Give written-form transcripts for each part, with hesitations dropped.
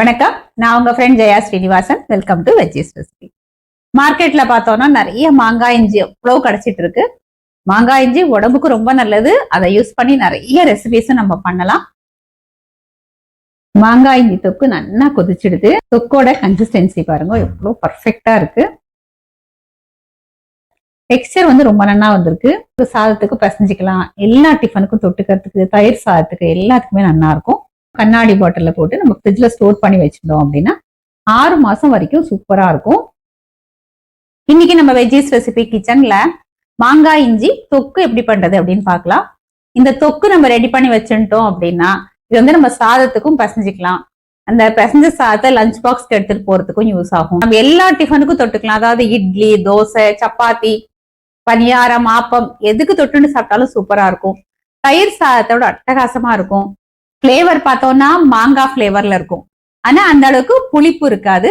வணக்கம், நான் உங்க friend Jaya Srinivasan. Welcome to veggies recipe. மார்க்கெட்ல பார்த்தோம்னா நிறைய மாங்காய் இஞ்சி எவ்வளவு கிடைச்சிட்டு இருக்கு. மாங்காய் இஞ்சி உடம்புக்கு ரொம்ப நல்லது. அதை யூஸ் பண்ணி நிறைய ரெசிபிஸும் நம்ம பண்ணலாம். மாங்காய் இஞ்சி தொக்கு நல்லா கொதிச்சிடுது. தொக்கோட கன்சிஸ்டன்சி பாருங்க எவ்வளவு பர்ஃபெக்டா இருக்கு. டெக்ஸ்டர் வந்து ரொம்ப நல்லா வந்திருக்கு. சாதத்துக்கு பிசைஞ்சிக்கலாம், எல்லா டிஃபனுக்கும் தொட்டுக்கிறதுக்கு, தயிர் சாதத்துக்கு எல்லாத்துக்குமே நல்லா இருக்கும். கண்ணாடி பாட்டில போட்டு நம்ம ஃப்ரிட்ஜ்ல ஸ்டோர் பண்ணி வச்சிருந்தோம் அப்படின்னா 6 மாசம் வரைக்கும் சூப்பரா இருக்கும். இன்னைக்கு நம்ம வெஜ்ஜீஸ் ரெசிபி கிச்சன்ல மாங்காய் இஞ்சி தொக்கு எப்படி பண்றது அப்படின்னு பார்க்கலாம். இந்த தொக்கு நம்ம ரெடி பண்ணி வச்சுட்டோம் அப்படின்னா இது வந்து நம்ம சாதத்துக்கும் பிசைஞ்சிக்கலாம். அந்த பிசைஞ்ச சாதத்தை லஞ்ச் பாக்ஸ்க்கு எடுத்துட்டு போறதுக்கும் யூஸ் ஆகும். நம்ம எல்லா டிஃபனுக்கும் தொட்டுக்கலாம். அதாவது இட்லி, தோசை, சப்பாத்தி, பனியாரம், ஆப்பம் எதுக்கு தொட்டுன்னு சாப்பிட்டாலும் சூப்பரா இருக்கும். தயிர் சாதத்தோட அட்டகாசமா இருக்கும். பிளேவர் பார்த்தோம்னா மாங்காய் பிளேவர்ல இருக்கும். ஆனா அந்த அளவுக்கு புளிப்பு இருக்காது.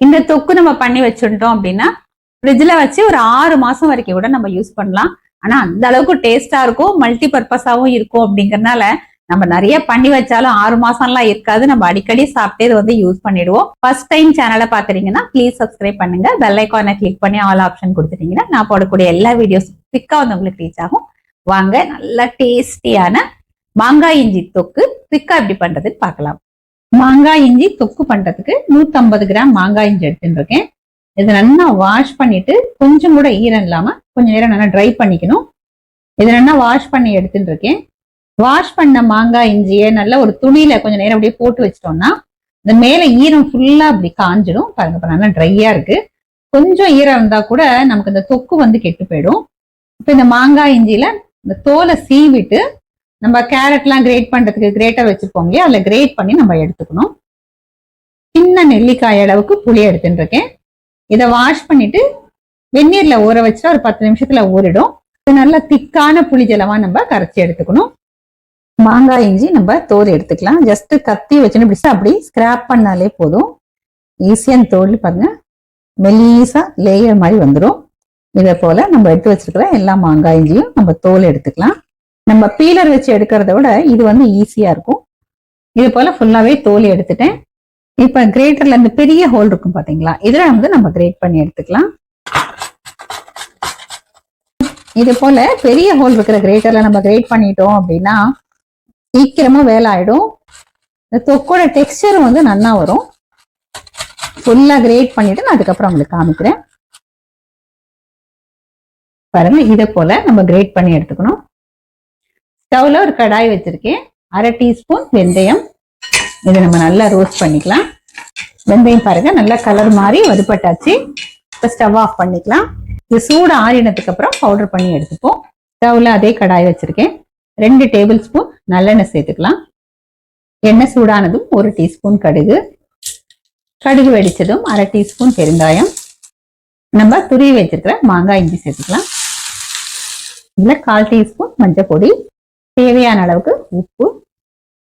இந்த தொக்கு நம்ம பண்ணி வச்சுட்டோம் அப்படின்னா ஃப்ரிட்ஜ்ல வச்சு ஒரு 6 மாசம் வரைக்கும் கூட நம்ம யூஸ் பண்ணலாம். ஆனா அந்த அளவுக்கு டேஸ்டா இருக்கும், மல்டி பர்பஸாவும் இருக்கும். அப்படிங்கறதுனால நம்ம நிறைய பண்ணி வச்சாலும் 6 மாசம்லாம் இருக்காது. நம்ம அடிக்கடி சாப்பிட்டே இதை வந்து யூஸ் பண்ணிடுவோம். ஃபர்ஸ்ட் டைம் சேனலை பாக்குறீங்கன்னா ப்ளீஸ் சப்ஸ்கிரைப் பண்ணுங்க. பெல் ஐக்கானை கிளிக் பண்ணி ஆல் ஆப்ஷன் கொடுத்துட்டீங்கன்னா நான் போடக்கூடிய எல்லா வீடியோஸ் குவிக்கா வந்து உங்களுக்கு ரீச் ஆகும். வாங்க, நல்ல டேஸ்டியான மாங்காய் இஞ்சி தொக்கு குவிக்கா எப்படி பண்றதுன்னு பார்க்கலாம். மாங்காய் இஞ்சி தொக்கு பண்றதுக்கு 150 கிராம் மாங்காய் இஞ்சி எடுத்துட்டு இருக்கேன். இதை நல்லா வாஷ் பண்ணிட்டு கொஞ்சம் கூட ஈரம் இல்லாம கொஞ்சம் நேரம் நல்லா ட்ரை பண்ணிக்கணும். இதை நல்லா வாஷ் பண்ணி எடுத்துட்டு இருக்கேன். வாஷ் பண்ண மாங்காய் இஞ்சியை நல்லா ஒரு துணியில கொஞ்சம் நேரம் அப்படியே போட்டு வச்சிட்டோம்னா இந்த மேல ஈரம் ஃபுல்லா அப்படி காஞ்சிடும். பாருங்க, நல்லா ட்ரையா இருக்கு. கொஞ்சம் ஈரம் இருந்தா கூட நமக்கு இந்த தொக்கு வந்து கெட்டு போயிடும். இப்ப இந்த மாங்காய் இஞ்சியில இந்த தோலை சீவிட்டு நம்ம கேரட்லாம் கிரேட் பண்றதுக்கு கிரேட்டர் வச்சிருப்போம் இல்லையா, அதுல கிரேட் பண்ணி நம்ம எடுத்துக்கணும். சின்ன நெல்லிக்காய் அளவுக்கு புளி எடுத்துட்டு இருக்கேன். இதை வாஷ் பண்ணிட்டு வெந்நீர்ல ஊற வச்சா ஒரு 10 நிமிஷத்துல ஊறிடும். இது நல்லா திக்கான புளி ஜலமா நம்ம கரைச்சி எடுத்துக்கணும். மாங்காய் இஞ்சி நம்ம தோல் எடுத்துக்கலாம். ஜஸ்ட் கத்தி வச்சுன்னு இப்படி அப்படி ஸ்கிராப் பண்ணாலே போதும். ஈஸியான தோல் பாருங்க, மெல்லீஸா லேயர் மாதிரி வந்துடும். இதை போல நம்ம எடுத்து வச்சிருக்கிற எல்லா மாங்காய் இஞ்சியும் நம்ம தோல் எடுத்துக்கலாம். நம்ம பீலர் வச்சு எடுக்கிறத விட இது வந்து ஈஸியா இருக்கும். இது போல ஃபுல்லாவே தோல் எடுத்துட்டேன். இப்ப கிரேட்டர்ல இந்த பெரிய ஹோல் இருக்கும் பாத்தீங்களா, இதுல வந்து நம்ம கிரேட் பண்ணி எடுத்துக்கலாம். இது போல பெரிய ஹோல் இருக்கிற கிரேட்டர்ல நம்ம கிரேட் பண்ணிட்டோம் அப்படின்னா சீக்கிரமா வேலை ஆயிடும். இந்த தொக்கோட டெக்ஸ்டர் வந்து நல்லா வரும். ஃபுல்லா கிரேட் பண்ணிட்டு நான் அதுக்கப்புறம் உங்களுக்கு காமிக்கிறேன். பாருங்க, இதை போல நம்ம கிரேட் பண்ணி எடுத்துக்கணும். ஸ்டவ்ல ஒரு கடாய் வச்சிருக்கேன். 1/2 டீஸ்பூன் வெந்தயம். இதை நம்ம நல்லா ரோஸ்ட் பண்ணிக்கலாம். வெந்தயம் பாருங்க நல்லா கலர் மாதிரி வறுபட்டாச்சு. இப்போ ஸ்டவ் ஆஃப் பண்ணிக்கலாம். இது சூடு ஆறினதுக்கு அப்புறம் பவுடர் பண்ணி எடுத்துப்போம். ஸ்டவ்ல அதே கடாய் வச்சிருக்கேன். 2 டேபிள் ஸ்பூன் நல்லெண்ணெய் சேர்த்துக்கலாம். எண்ணெய் சூடானதும் 1 டீஸ்பூன் கடுகு. கடுகு வெடிச்சதும் 1/2 டீஸ்பூன் பெருங்காயம். நம்ம துருவி வச்சிருக்கிற மாங்காய் இஞ்சி சேர்த்துக்கலாம். இதுல 1/4 டீஸ்பூன் மஞ்சள் பொடி, தேவையான அளவுக்கு உப்பு.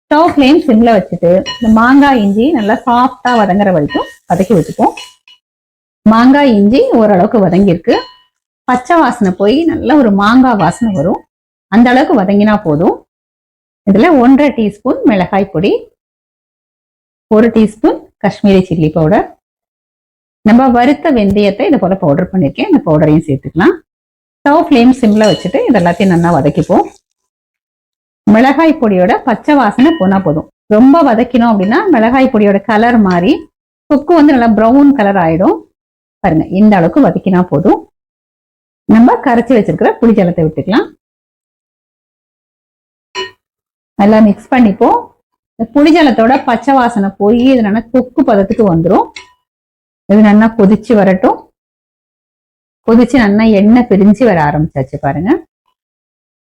ஸ்டவ் ஃப்ளேம் சிம்ல வச்சுட்டு இந்த மாங்காய் இஞ்சி நல்லா சாஃப்டா வதங்குற வரைக்கும் வதக்கி வச்சுப்போம். மாங்காய் இஞ்சி ஓரளவுக்கு வதங்கிருக்கு. பச்சை வாசனை போய் நல்ல ஒரு மாங்காய் வாசனை வரும். அந்த அளவுக்கு வதங்கினா போதும். இதுல 1/2 டீஸ்பூன் மிளகாய் பொடி, 1 டீஸ்பூன் காஷ்மீரி சில்லி பவுடர். நம்ம வறுத்த வெந்தயத்தை இதை போல பவுடர் பண்ணிருக்கேன். இந்த பவுடரையும் சேர்த்துக்கலாம். ஸ்டவ் ஃப்ளேம் சிம்ல வச்சுட்டு இது எல்லாத்தையும் நல்லா வதக்கிப்போம். மிளகாய் பொடியோட பச்சை வாசனை போனா போதும். ரொம்ப வதக்கினோம் அப்படின்னா மிளகாய் பொடியோட கலர் மாறி தொக்கு வந்து நல்லா ப்ரௌன் கலர் ஆயிடும். பாருங்க, இந்த அளவுக்கு வதக்கினா போதும். நம்ம கரைச்சி வச்சிருக்கிற புளி ஜலத்தை விட்டுக்கலாம். நல்லா மிக்ஸ் பண்ணிப்போம். இந்த புளி ஜலத்தோட பச்சை வாசனை போய் இது நல்லா தொக்கு பதத்துக்கு வந்துடும். இது நல்லா கொதிச்சு வரட்டும். கொதிச்சு நல்லா எண்ணெய் பிரிஞ்சு வர ஆரம்பிச்சாச்சு பாருங்க.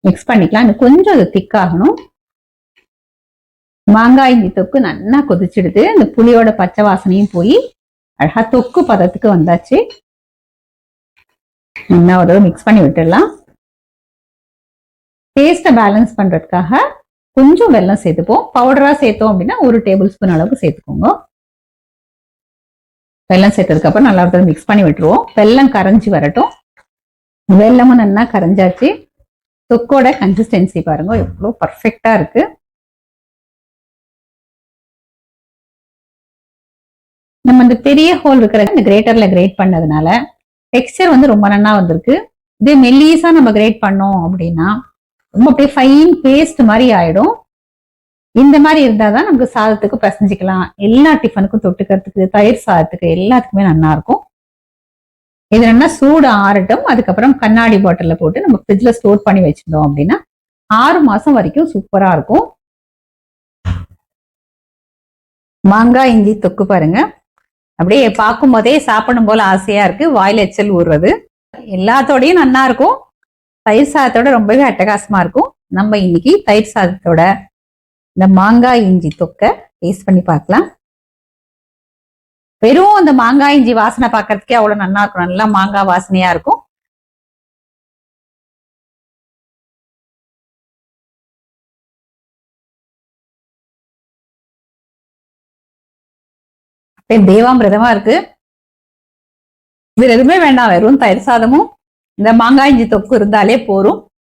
மிக்ஸ் பண்ணிக்கலாம். இன்னும் கொஞ்சம் அது திக்காகணும். மாங்காய் இஞ்சி தொக்கு நல்லா கொதிச்சிடுது. இந்த புளியோட பச்சை வாசனையும் போய் அழகா தொக்கு பதத்துக்கு வந்தாச்சு. நல்லா ஒரு மிக்ஸ் பண்ணி விட்டுடலாம். டேஸ்ட்டை பேலன்ஸ் பண்றதுக்காக கொஞ்சம் வெல்லம் சேர்த்துப்போம். பவுடரா சேர்த்தோம் அப்படின்னா 1 டேபிள் ஸ்பூன் அளவுக்கு சேர்த்துக்கோங்க. வெல்லம் சேர்த்ததுக்கு அப்புறம் நல்லா மிக்ஸ் பண்ணி விட்டுருவோம். வெல்லம் கரைஞ்சி வரட்டும். வெல்லமும் நல்லா கரைஞ்சாச்சு. தொக்கோட கன்சிஸ்டன்சி பாருங்க எவ்வளவு பர்ஃபெக்டா இருக்கு. நம்ம இந்த பெரிய ஹோல் இருக்கிற இந்த கிரேட்டர்ல கிரேட் பண்ணதுனால டெக்ஸ்டர் வந்து ரொம்ப நல்லா வந்திருக்கு. இதே மெல்லிஸா நம்ம கிரேட் பண்ணோம் அப்படின்னா ரொம்ப அப்படியே ஃபைன் பேஸ்ட் மாதிரி ஆயிடும். இந்த மாதிரி இருந்தாதான் நமக்கு சாதத்துக்கு பிசைஞ்சிக்கலாம், எல்லா டிஃபனுக்கும் தொட்டுக்கிறதுக்கு, தயிர் சாதத்துக்கு எல்லாத்துக்குமே நல்லா இருக்கும். இது நல்லா சூடு ஆறட்டும். அதுக்கப்புறம் கண்ணாடி பாட்டில போட்டு நம்ம ஃப்ரிட்ஜ்ல ஸ்டோர் பண்ணி வச்சிருந்தோம் அப்படின்னா 6 மாசம் வரைக்கும் சூப்பரா இருக்கும். மாங்காய் இஞ்சி தொக்கு பாருங்க, அப்படியே பார்க்கும் போதே சாப்பிடும் போல ஆசையா இருக்கு, வாயில எச்சல் ஊறுறது. எல்லாத்தோடையும் நல்லா இருக்கும். தயிர் சாதத்தோட ரொம்பவே அட்டகாசமா இருக்கும். நம்ம இன்னைக்கு தயிர் சாதத்தோட இந்த மாங்காய் இஞ்சி தொக்க டேஸ்ட் பண்ணி பார்க்கலாம். வெறும் அந்த மாங்காய் இஞ்சி வாசனை பார்க்கறதுக்கே அவ்வளவு நல்லா இருக்கும். நல்லா மாங்காய் வாசனையா இருக்கும். தேவாமிரதமா இருக்கு. வேற எதுவுமே வேண்டாம், வெறும் தயிர் சாதமும் இந்த மாங்காய் இஞ்சி தொக்கு இருந்தாலே போரும்.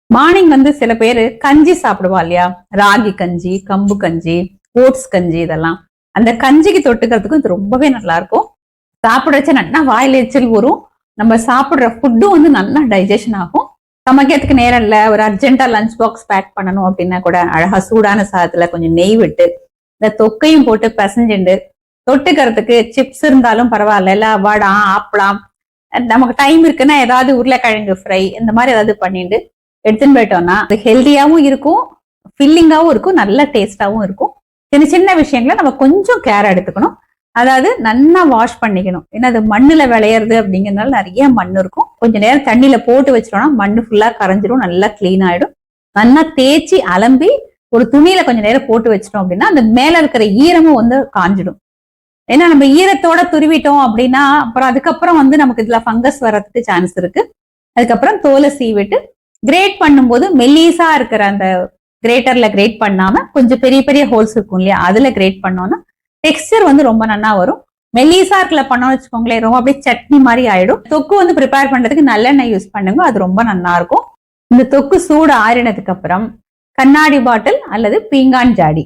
மார்னிங் வந்து சில பேரு கஞ்சி சாப்பிடுவா இல்லையா, ராகி கஞ்சி, கம்பு கஞ்சி, ஓட்ஸ் கஞ்சி, இதெல்லாம் அந்த கஞ்சிக்கு தொட்டுக்கிறதுக்கும் இது ரொம்பவே நல்லா இருக்கும். சாப்பிட வச்ச நல்லா வாயில எச்சல் வரும். நம்ம சாப்பிடுற ஃபுட்டும் வந்து நல்லா டைஜஷன் ஆகும். சமைக்கிறதுக்கு நேரம் இல்ல, ஒரு அர்ஜென்டா லஞ்ச் பாக்ஸ் பேக் பண்ணணும் அப்படின்னா கூட அழகா சூடான சாதத்துல கொஞ்சம் நெய் விட்டு இந்த தொக்கையும் போட்டு பிசைஞ்சுண்டு தொட்டுக்கிறதுக்கு சிப்ஸ் இருந்தாலும் பரவாயில்ல, இல்ல வடை, ஆப்பளம், நமக்கு டைம் இருக்குன்னா ஏதாவது உருளைக்கிழங்கு ஃப்ரை இந்த மாதிரி ஏதாவது பண்ணிட்டு எடுத்துன்னு போயிட்டோம்னா அது ஹெல்த்தியாவும் இருக்கும், ஃபில்லிங்காவும் இருக்கும், நல்ல டேஸ்டாவும் இருக்கும். சின்ன சின்ன விஷயங்களை நம்ம கொஞ்சம் கேர் எடுத்துக்கணும். அதாவது நல்லா வாஷ் பண்ணிக்கணும். ஏன்னா அது மண்ணுல விளையிறது அப்படிங்கிறதுனால நிறைய மண் இருக்கும். கொஞ்ச நேரம் தண்ணியில போட்டு வச்சிட்டோம்னா மண்ணு ஃபுல்லா கரைஞ்சிடும், நல்லா கிளீன் ஆயிடும். நல்லா தேய்ச்சி அலம்பி ஒரு துணியில கொஞ்ச நேரம் போட்டு வச்சிட்டோம் அப்படின்னா அந்த மேல இருக்கிற ஈரமும் வந்து காஞ்சிடும். ஏன்னா நம்ம ஈரத்தோட துருவிட்டோம் அப்படின்னா அப்புறம் அதுக்கப்புறம் வந்து நமக்கு இதுல ஃபங்கஸ் வர்றதுக்கு சான்ஸ் இருக்கு. அதுக்கப்புறம் தோலை சீவிட்டு கிரேட் பண்ணும்போது மெல்லீஸா இருக்கிற அந்த கிரேட்டர்ல கிரேட் பண்ணாம கொஞ்சம் பெரிய பெரிய ஹோல்ஸ் இருக்கும் இல்லையா, அதுல கிரேட் பண்ணோம்னா டெக்ஸ்டர் வந்து ரொம்ப நல்லா வரும். மெல்லீஸா இருக்கல பண்ணோம்னு வச்சுக்கோங்களேன், ரொம்ப அப்படியே சட்னி மாதிரி ஆயிடும். தொக்கு வந்து ப்ரிப்பேர் பண்றதுக்கு நல்லெண்ணெய் யூஸ் பண்ணுங்க, அது ரொம்ப நல்லா இருக்கும். இந்த தொக்கு சூடு ஆறினதுக்கு அப்புறம் கண்ணாடி பாட்டில் அல்லது பீங்கான் ஜாடி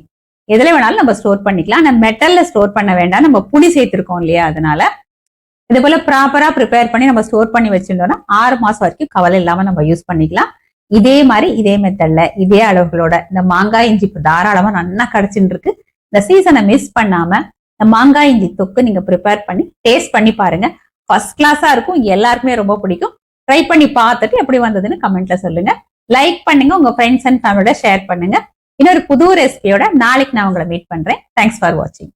எதுல வேணாலும் நம்ம ஸ்டோர் பண்ணிக்கலாம். நம்ம மெட்டல்ல ஸ்டோர் பண்ண வேண்டாம், நம்ம புளி சேர்த்திருக்கோம் இல்லையா, அதனால இது போல ப்ராப்பரா ப்ரிப்பேர் பண்ணி நம்ம ஸ்டோர் பண்ணி வச்சிருந்தோம்னா 6 மாசம் வரைக்கும் கவலை இல்லாம நம்ம யூஸ் பண்ணிக்கலாம். இதே மாதிரி இதே மெத்தட்ல இதே அளவுகளோட இந்த மாங்காய் இஞ்சி தாராளமா நல்லா கிடைச்சுட்டு இருக்கு. இந்த சீசனை மிஸ் பண்ணாம இந்த மாங்காய் இஞ்சி தொக்கு நீங்க ப்ரிப்பேர் பண்ணி டேஸ்ட் பண்ணி பாருங்க. ஃபர்ஸ்ட் கிளாஸா இருக்கும், எல்லாருக்குமே ரொம்ப பிடிக்கும். ட்ரை பண்ணி பார்த்துட்டு எப்படி வந்ததுன்னு கமெண்ட்ல சொல்லுங்க. லைக் பண்ணுங்க, உங்க ஃப்ரெண்ட்ஸ் அண்ட் ஃபேமிலியோட ஷேர் பண்ணுங்க. இன்னொரு புது ரெசிபியோட நாளைக்கு நான் உங்களை மீட் பண்றேன். தேங்க்ஸ் ஃபார் வாட்சிங்.